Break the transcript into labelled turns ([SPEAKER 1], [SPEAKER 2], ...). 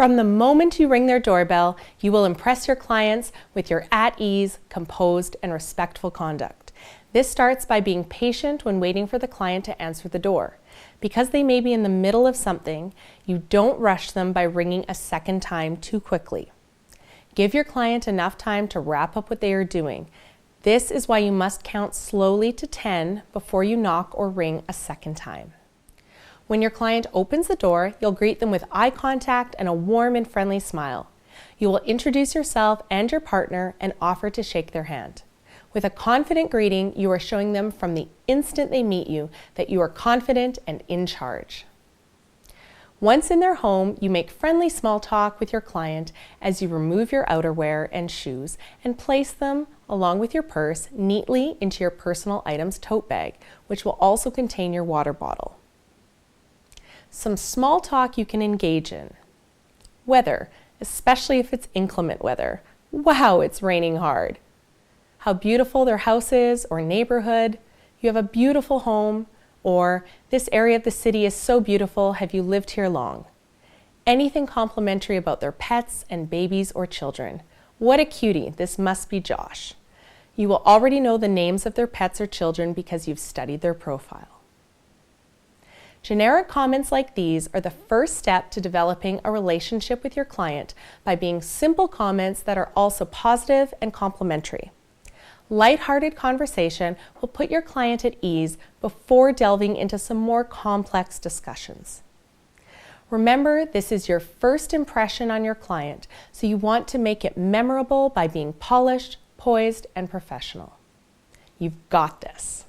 [SPEAKER 1] From the moment you ring their doorbell, you will impress your clients with your at-ease, composed, and respectful conduct. This starts by being patient when waiting for the client to answer the door. Because they may be in the middle of something, you don't rush them by ringing a second time too quickly. Give your client enough time to wrap up what they are doing. This is why you must count slowly to 10 before you knock or ring a second time. When your client opens the door, you'll greet them with eye contact and a warm and friendly smile. You will introduce yourself and your partner and offer to shake their hand. With a confident greeting, you are showing them from the instant they meet you that you are confident and in charge. Once in their home, you make friendly small talk with your client as you remove your outerwear and shoes and place them, along with your purse, neatly into your personal items tote bag, which will also contain your water bottle. Some small talk you can engage in. Weather, especially if it's inclement weather. Wow, it's raining hard. How beautiful their house is or neighborhood. You have a beautiful home. Or, this area of the city is so beautiful, have you lived here long? Anything complimentary about their pets and babies or children. What a cutie, this must be Josh. You will already know the names of their pets or children because you've studied their profile. Generic comments like these are the first step to developing a relationship with your client by being simple comments that are also positive and complimentary. Light-hearted conversation will put your client at ease before delving into some more complex discussions. Remember, this is your first impression on your client, so you want to make it memorable by being polished, poised, and professional. You've got this.